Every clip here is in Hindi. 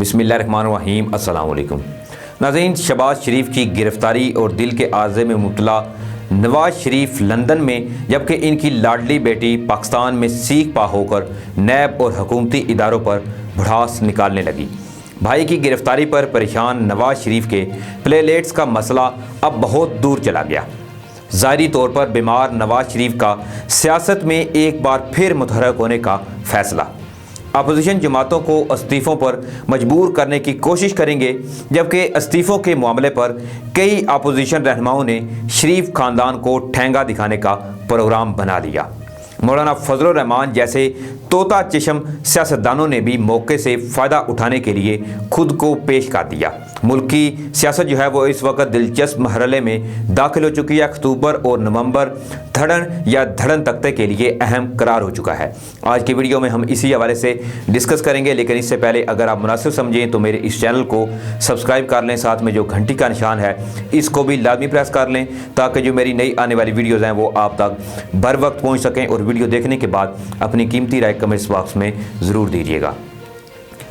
बिस्मिल्लाहिर्रहमानिर्रहीम अस्सलाम वालेकुम। नाज़रीन, शहबाज शरीफ की गिरफ्तारी और दिल के आर्ज़े में मुब्तला नवाज शरीफ लंदन में, जबकि इनकी लाडली बेटी पाकिस्तान में सीख पा होकर नैब और हुकूमती इदारों पर भड़ास निकालने लगी। भाई की गिरफ्तारी पर परेशान नवाज शरीफ के प्लेटलेट्स का मसला अब बहुत दूर चला गया। ज़ाहिरी तौर पर बीमार नवाज शरीफ का सियासत में एक बार फिर मुतहर्रिक होने का फैसला। अपोजिशन जमातों को इस्तीफ़ों पर मजबूर करने की कोशिश करेंगे, जबकि इस्तीफ़ों के मामले पर कई अपोजिशन रहनुमाओं ने शरीफ ख़ानदान को ठेंगा दिखाने का प्रोग्राम बना लिया। मौलाना फजलुर रहमान जैसे तोता चशम सियासतदानों ने भी मौके से फ़ायदा उठाने के लिए खुद को पेश कर दिया। मुल्क की सियासत जो है वो इस वक्त दिलचस्प मरहले में दाखिल हो चुकी है। अक्टूबर और नवंबर धड़न या धड़न तख्ते के लिए अहम करार हो चुका है। आज की वीडियो में हम इसी हवाले से डिस्कस करेंगे, लेकिन इससे पहले अगर आप मुनासिब समझें तो मेरे इस चैनल को सब्सक्राइब कर लें, साथ में जो घंटी का निशान है इसको भी लाजमी प्रेस कर लें, ताकि जो मेरी नई आने वाली वीडियोज़ हैं वो आप तक बर वक्त पहुँच सकें। और वीडियो देखने के बाद अपनी कीमती राय कमेंट्स बॉक्स में ज़रूर दीजिएगा।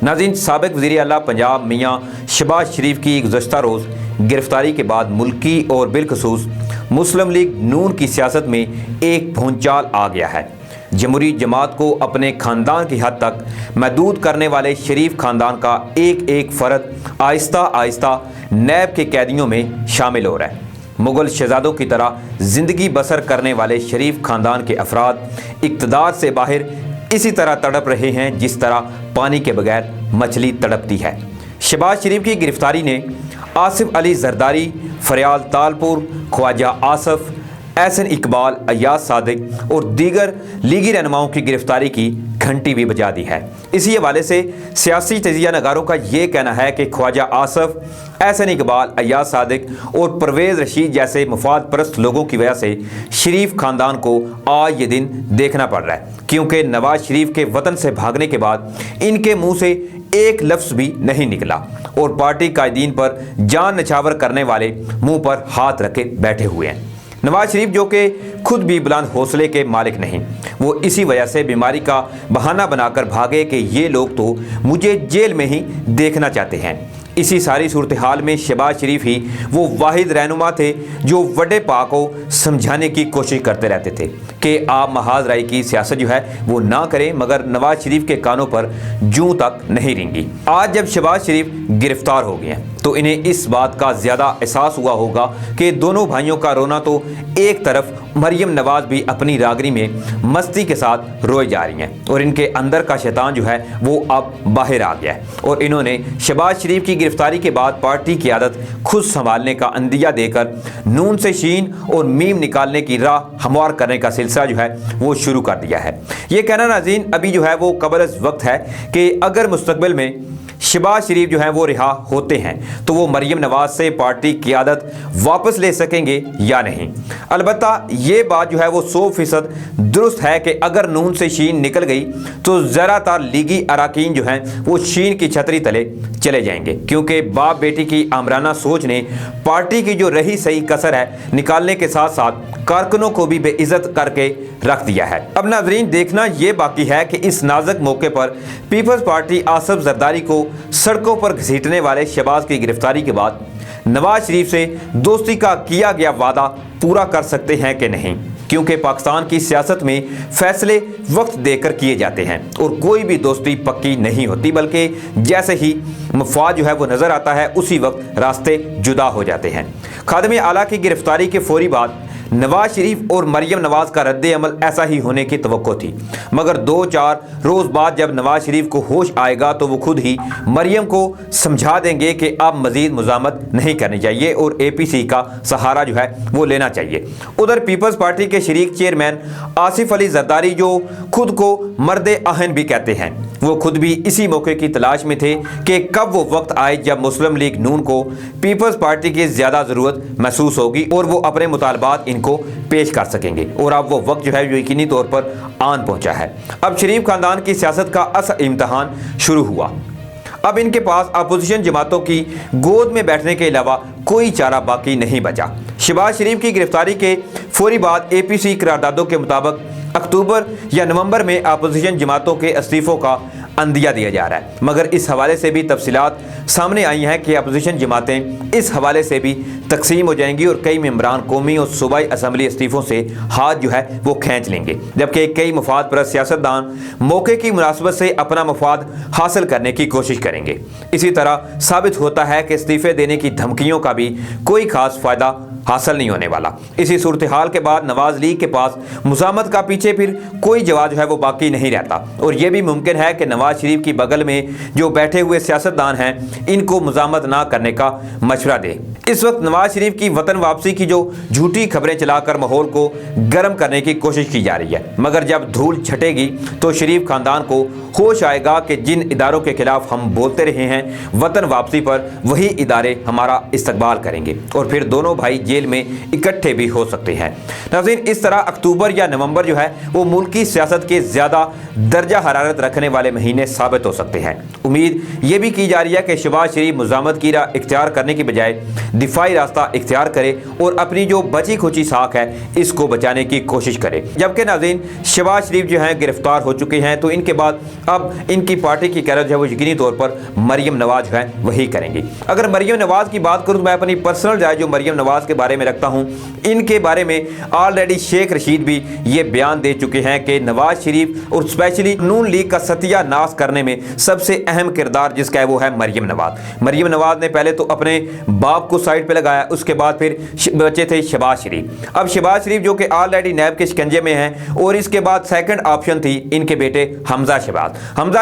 नाज़रीन, साबिक़ वज़ीर आला पंजाब मियाँ शहबाज शरीफ की गुज़श्ता रोज़ गिरफ्तारी के बाद मुल्की और बिलखसूस मुस्लिम लीग नून की सियासत में एक भूंचाल आ गया है। जमहूरी जमात को अपने ख़ानदान की हद तक महदूद करने वाले शरीफ ख़ानदान का एक एक फ़र्द आहिस्ता आहिस्ता नैब के कैदियों में शामिल हो रहा है। मुग़ल शहज़ादों की तरह ज़िंदगी बसर करने वाले शरीफ ख़ानदान के अफराद इक़्तिदार से बाहर इसी तरह तड़प रहे हैं जिस तरह पानी के बगैर मछली तड़पती है। शहबाज शरीफ की गिरफ्तारी ने आसिफ अली जरदारी, फरियाल तालपुर, ख्वाजा आसफ, एहसन इकबाल, अयाज सादिक और दीगर लीगी रहनुमाओं की गिरफ्तारी की घंटी भी बजा दी है। इसी हवाले से सियासी तजिया नगारों का ये कहना है कि ख्वाजा आसफ, एहसन इकबाल, अयाज सादिक और परवेज़ रशीद जैसे मुफाद परस्त लोगों की वजह से शरीफ ख़ानदान को आज ये दिन देखना पड़ रहा है, क्योंकि नवाज शरीफ के वतन से भागने के बाद इनके मुंह से एक लफ्ज़ भी नहीं निकला और पार्टी कायदीन पर जान नछावर करने वाले मुंह पर हाथ रखे बैठे हुए हैं। नवाज शरीफ जो कि खुद भी बुलंद हौसले के मालिक नहीं, वो इसी वजह से बीमारी का बहाना बनाकर भागे कि ये लोग तो मुझे जेल में ही देखना चाहते हैं। इसी सारी सूरत हाल में शहबाज शरीफ ही वो वाहिद रहनुमा थे जो वड्डे पा को समझाने की कोशिश करते रहते थे कि आप महाज राय की सियासत जो है वो ना करें, मगर नवाज शरीफ के कानों पर जूं तक नहीं रेंगी। आज जब शहबाज शरीफ गिरफ्तार हो गए हैं तो इन्हें इस बात का ज़्यादा एहसास हुआ होगा कि दोनों भाइयों का रोना तो एक तरफ, मरियम नवाज भी अपनी रागनी में मस्ती के साथ रोए जा रही हैं और इनके अंदर का शैतान जो है वो अब बाहर आ गया है और इन्होंने शहबाज शरीफ की गिरफ्तारी के बाद पार्टी की आदत खुद संभालने का अंदिया देकर नून से शीन और मीम निकालने की राह हमवार करने का सिलसिला जो है वो शुरू कर दिया है। ये कहना नाज़रीन अभी जो है वो कबल वक्त है कि अगर मुस्तकबिल में शहबाज शरीफ जो है वो रिहा होते हैं तो वो मरियम नवाज से पार्टी की आदत वापस ले सकेंगे या नहीं। अलबत्ता ये बात जो है वो 100% दुरुस्त है कि अगर नून से शीन निकल गई तो ज़्यादातर लीगी अराकीन जो हैं वो शीन की छतरी तले चले जाएंगे, क्योंकि बाप बेटी की आमराना सोच ने पार्टी की जो रही सही कसर है निकालने के साथ साथ कारकुनों को भी बेइज्जत करके रख दिया है। अब नाजरीन, देखना ये बाकी है कि इस नाजुक मौके पर पीपल्स पार्टी आसिफ जरदारी को सड़कों पर घसीटने वाले शहबाज की गिरफ्तारी के बाद नवाज शरीफ से दोस्ती का किया गया वादा पूरा कर सकते हैं कि नहीं, क्योंकि पाकिस्तान की सियासत में फैसले वक्त देकर किए जाते हैं और कोई भी दोस्ती पक्की नहीं होती, बल्कि जैसे ही मफाद जो है वो नज़र आता है उसी वक्त रास्ते जुदा हो जाते हैं। खादिम आला की गिरफ्तारी के फौरी बाद नवाज शरीफ और मरियम नवाज का रद्द अमल ऐसा ही होने की तवक्को थी, मगर 2-4 रोज़ बाद जब नवाज शरीफ को होश आएगा तो वो खुद ही मरियम को समझा देंगे कि अब मज़ीद मुज़ामत नहीं करनी चाहिए और APC का सहारा जो है वो लेना चाहिए। उधर पीपल्स पार्टी के शरीक चेयरमैन आसिफ अली जरदारी, जो खुद को मर्द आहन भी कहते हैं, वो खुद भी इसी मौके की तलाश में थे कि कब वो वक्त आए जब मुस्लिम लीग नून को पीपल्स पार्टी की ज़्यादा ज़रूरत महसूस होगी और वो अपने मुतालबात इनको पेश कर सकेंगे। और अब वो वक्त जो है यकीनी तौर पर आन पहुंचा है। अब शरीफ खानदान की सियासत का असल इम्तहान शुरू हुआ। अब इनके पास अपोजिशन जमातों की गोद में बैठने के अलावा कोई चारा बाकी नहीं बचा। शहबाज शरीफ की गिरफ्तारी के फौरी बाद APC करारदादों के मुताबिक अक्टूबर या नवंबर में अपोजिशन जमातों के इस्तीफ़ों का अंदिया दिया जा रहा है। मगर इस हवाले से भी तफसीलात सामने आई हैं कि अपोजिशन जमातें इस हवाले से भी तकसीम हो जाएंगी और कई मेंबरान कौमी और सूबाई असम्बली इस्तीफ़ों से हाथ जो है वो खींच लेंगे, जबकि कई मफाद परस्त सियासतदान मौके की मुनासबत से अपना मफाद हासिल करने की कोशिश करेंगे। इसी तरह साबित होता है कि इस्तीफ़े देने की धमकियों का भी कोई खास फ़ायदा हासिल नहीं होने वाला। इसी सूरत हाल के बाद नवाज लीग के पास मुज़ामत का पीछे फिर कोई जवाब जो है वो बाकी नहीं रहता और यह भी मुमकिन है कि नवाज शरीफ की बगल में जो बैठे हुए सियासतदान हैं इनको मुज़ामत ना करने का मशवरा दे। इस वक्त नवाज शरीफ की वतन वापसी की जो झूठी खबरें चलाकर माहौल को गर्म करने की कोशिश की जा रही है, मगर जब धूल छटेगी तो शरीफ खानदान को होश आएगा कि जिन इदारों के खिलाफ हम बोलते रहे हैं वतन वापसी पर, वही इदारे हमारा इस्तकबाल करेंगे और फिर दोनों भाई जेल में इकट्ठे भी हो सकते हैं। नाज़रीन, इस तरह अक्टूबर या नवंबर जो है वो मुल्की सियासत के ज़्यादा दर्जा हरारत रखने वाले महीने साबित हो सकते हैं। उम्मीद ये भी की जा रही है कि शहबाज शरीफ मुज़ामत की राह इख्तियार करने की बजाय दिफाई रास्ता इख्तियार करे और अपनी जो बची खुची साख है इसको बचाने की कोशिश करे। जबकि नाज़रीन, शहबाज शरीफ जो हैं गिरफ्तार हो चुके हैं, तो इनके बाद अब इनकी पार्टी की क़यादत जो है वो यकीनी तौर पर मरियम नवाज जो है वही करेंगी। अगर मरियम नवाज की बात करूँ तो मैं अपनी पर्सनल राय जो मरियम नवाज के बारे में रखता हूँ, इनके बारे में ऑलरेडी शेख रशीद भी ये बयान दे चुके हैं कि नवाज शरीफ और स्पेशली नून लीग का सत्यानाश करने में सबसे अहम किरदार जिसका है वो है मरियम नवाज। मरियम नवाज ने पहले तो अपने बाप को साइड पे लगाया, उसके बाद फिर बचे थे शहबाज शरीफ। अब शहबाज शरीफ जो कि ऑलरेडी नैब के शिकंजे में हैं और इसके बाद सेकंड ऑप्शन थी इनके बेटे हमजा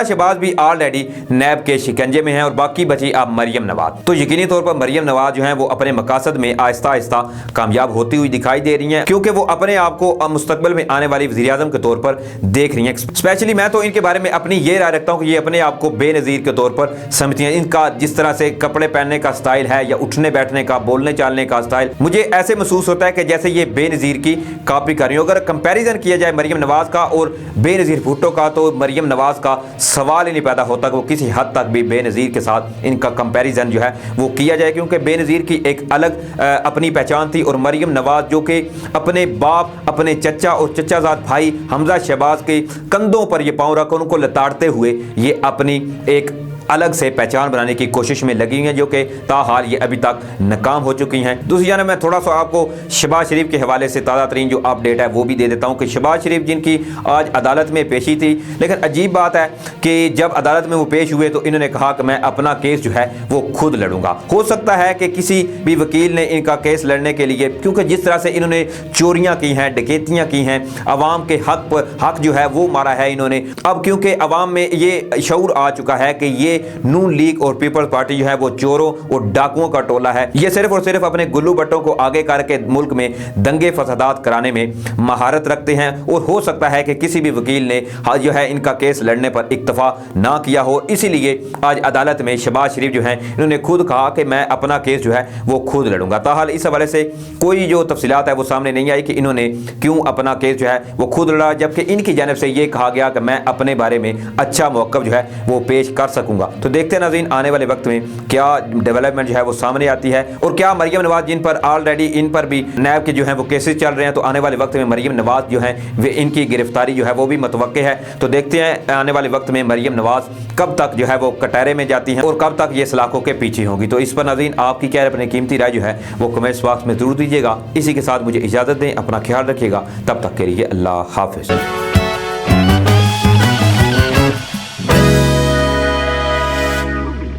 शहबाज भी ऑलरेडी नैब के शिकंजे में हैं और बाकी बची अब मरियम नवाज। तो यकीनी तौर पर मरियम नवाज जो है वो अपने मकासद में आहिस्ता आहिस्ता कामयाब होती हुई दिखाई दे रही हैं, क्योंकि वो अपने आप को मुस्तकबिल में आने वाली वज़ीर आज़म के तौर पर देख रही हैं। स्पेशली मैं तो इनके बारे में अपनी ये राय रखता हूँ कि ये अपने आप को बेनज़ीर के तौर पर समझती हैं। इनका जिस तरह से कपड़े पहनने का स्टाइल है या उठने बैठने का, बोलने चालने का स्टाइल, मुझे ऐसे महसूस होता है कि जैसे ये बेनज़ीर की कॉपी कर रही हो। अगर कंपैरिजन किया जाए मरियम नवाज का और बेनज़ीर भुट्टो का, तो मरियम नवाज का सवाल ही नहीं पैदा होता कि वो किसी हद तक भी बेनज़ीर के साथ इनका कंपैरिजन जो है वो किया जाए, क्योंकि बेनज़ीर की एक अलग अपनी पहचान थी और मरियम नवाज जो कि अपने बाप, अपने चचा और चचाजाद भाई हमजा शहबाज के कंधों पर ये पाँव रख उनको लताड़ते हुए ये अपनी एक अलग से पहचान बनाने की कोशिश में लगी हैं, जो कि ताहाल ये अभी तक नाकाम हो चुकी हैं। दूसरी जानब मैं थोड़ा सा आपको शहबाज शरीफ के हवाले से ताज़ा तरीन जो अपडेट है वो भी दे देता हूँ कि शहबाज शरीफ जिनकी आज अदालत में पेशी थी, लेकिन अजीब बात है कि जब अदालत में वो पेश हुए तो इन्होंने कहा कि मैं अपना केस जो है वो खुद लड़ूंगा। हो सकता है कि किसी भी वकील ने इनका केस लड़ने के लिए, क्योंकि जिस तरह से इन्होंने चोरियाँ की हैं, डकैतियाँ की हैं, अवाम के हक जो है वो मारा है इन्होंने, अब क्योंकि अवाम में ये शऊर आ चुका है कि ये नून लीग और पीपल्स पार्टी जो है वो चोरों और डाकुओं का टोला है, ये सिर्फ और सिर्फ अपने गुल्लू बट्टों को आगे करके मुल्क में दंगे फसादात कराने में महारत रखते हैं और हो सकता है कि किसी भी वकील ने जो है इनका केस लड़ने पर इक्तफा ना किया हो। इसीलिए आज अदालत में शहबाज शरीफ जो है इन्होंने खुद कहा कि मैं अपना केस जो है वो खुद लड़ूंगा। ताहाल इस हवाले से कोई जो तफसीलात है वो सामने नहीं आई कि इन्होंने क्यों अपना केस जो है वो खुद लड़ा, जबकि इनकी जानिब से ये कहा गया कि मैं अपने बारे में अच्छा मौक़िफ़ जो है वो पेश कर सकूंगा। तो देखते हैं नाज़रीन आने वाले वक्त में क्या डेवलपमेंट जो है वो सामने आती है और क्या मरियम नवाज जिन पर ऑलरेडी इन पर भी नैब के जो है वो केसेस चल रहे हैं, तो आने वाले वक्त में मरियम नवाज जो है वे इनकी गिरफ्तारी जो है वो भी मुतवक्के है। तो देखते हैं आने वाले वक्त में मरियम नवाज कब तक जो है वो कटहरे में जाती हैं और कब तक ये सलाखों के पीछे होंगी। तो इस पर नाज़रीन आपकी क्या अपनी कीमती राय जो है वो कमेंट्स बॉक्स में जरूर दीजिएगा। इसी के साथ मुझे इजाज़त दें, अपना ख्याल रखिएगा, तब तक के लिए अल्लाह हाफ़िज़।